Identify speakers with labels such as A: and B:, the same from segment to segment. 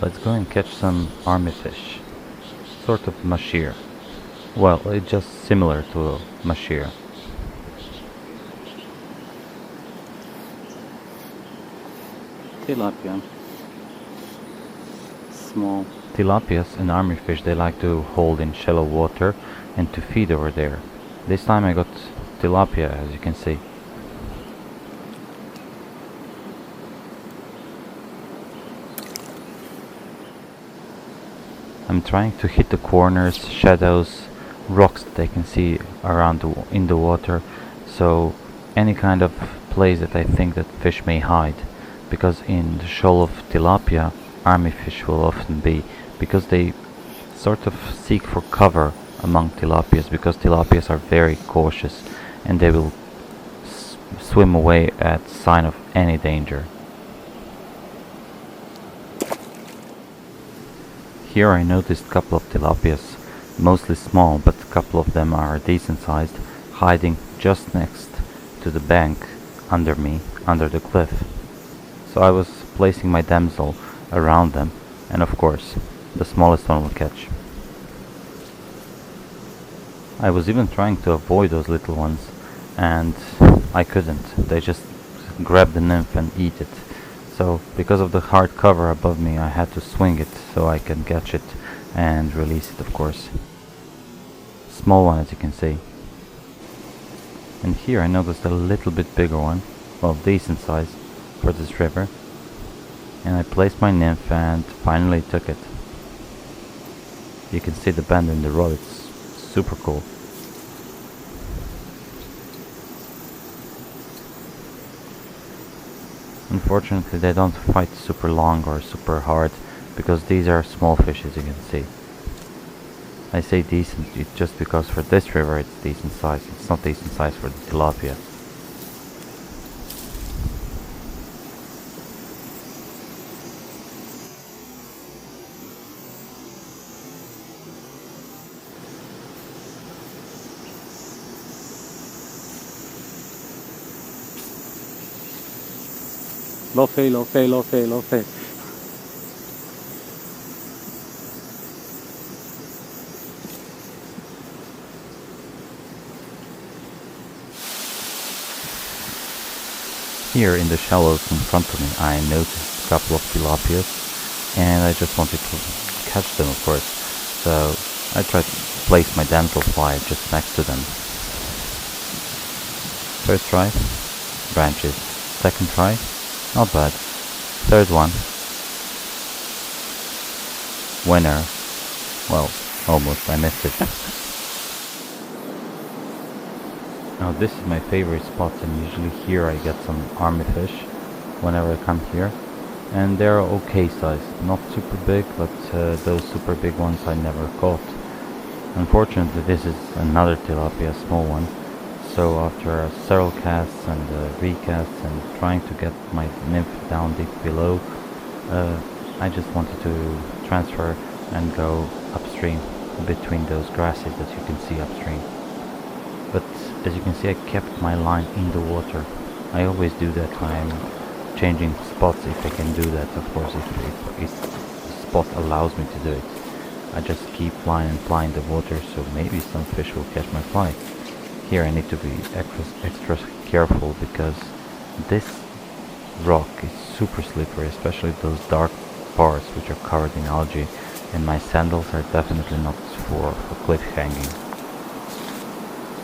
A: Let's go and catch some army fish. Sort of mashir. Well, it's just similar to a mashir. Tilapia. Small. Tilapias and army fish, they like to hold in shallow water and to feed over there. This time I got tilapia, as you can see. I'm trying to hit the corners, shadows, rocks that I can see around in the water, so any kind of place that I think that fish may hide, because in the shoal of tilapia army fish will often be, because they sort of seek for cover among tilapias, because tilapias are very cautious and they will swim away at sign of any danger. Here I noticed a couple of tilapias, mostly small, but a couple of them are decent sized, hiding just next to the bank under me, under the cliff. So I was placing my damsel around them, and of course the smallest one will catch. I was even trying to avoid those little ones, and I couldn't. They just grab the nymph and eat it. So because of the hard cover above me, I had to swing it so I can catch it and release it, of course. Small one, as you can see. And here I noticed a little bit bigger one, well, decent size for this river. And I placed my nymph and finally took it. You can see the bend in the rod, it's super cool. Unfortunately they don't fight super long or super hard, because these are small fish, as you can see. I say decent just because for this river it's decent size, it's not decent size for the tilapia. Lofe, lofe, lofe, lofe. Here in the shallows in front of me I noticed a couple of tilapias, and I just wanted to catch them, of course. So I tried to place my damselfly just next to them. First try, branches. Second try, not bad. Third one, winner. Well, almost, I missed it. Now this is my favorite spot, and usually here I get some army fish whenever I come here. And they're okay size, not super big, but those super big ones I never caught. Unfortunately this is another tilapia, small one. So after several casts and recasts and trying to get my nymph down deep below, I just wanted to transfer and go upstream between those grasses that you can see upstream. But as you can see, I kept my line in the water. I always do that when I'm changing spots, if I can do that, of course, if the spot allows me to do it. I just keep line and fly in the water, so maybe some fish will catch my fly. Here I need to be extra careful, because this rock is super slippery, especially those dark parts which are covered in algae, and my sandals are definitely not for cliff hanging.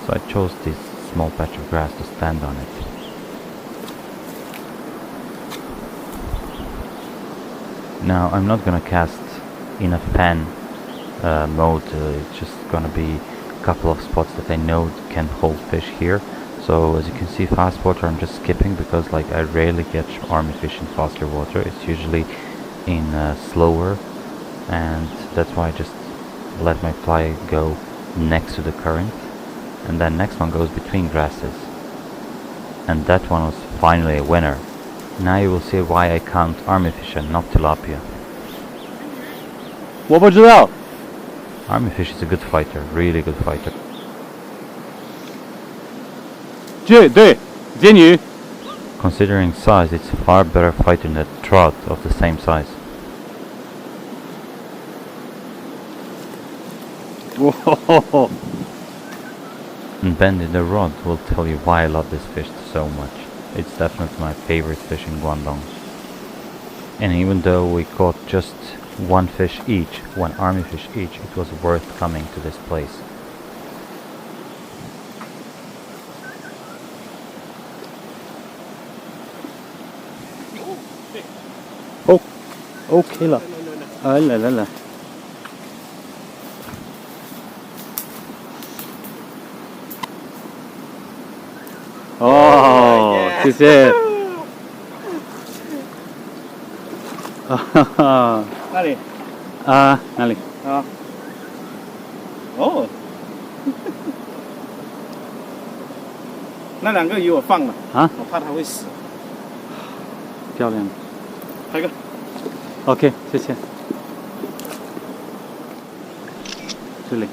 A: So I chose this small patch of grass to stand on it. Now I'm not gonna cast in a fan mode, it's just gonna be couple of spots that I know can hold fish here. So as you can see, fast water I'm just skipping, because like I rarely catch army fish in faster water. It's usually in slower, and that's why I just let my fly go next to the current, and then next one goes between grasses, and that one was finally a winner. Now you will see why I count army fish and not tilapia.
B: 我不知道。
A: Army fish is a good fighter, really good fighter.
B: 对，鲣鱼。
A: Considering size, it's a far better fighter than a trout of the same size.
B: Whoa.
A: And bending the rod will tell you why I love this fish so much. It's definitely my favorite fish in Guangdong. And even though we caught just one fish each, one army fish each, it was worth coming to this place.
B: Oh, OK 了。来来来。哦，谢谢。哈哈。
C: 哪里？
B: 啊，哪里？
C: 啊。哦。那2个鱼我放了
B: 啊，
C: 我怕它会死。
B: 漂亮。
C: 拍个。
B: OK， 谢谢。这里。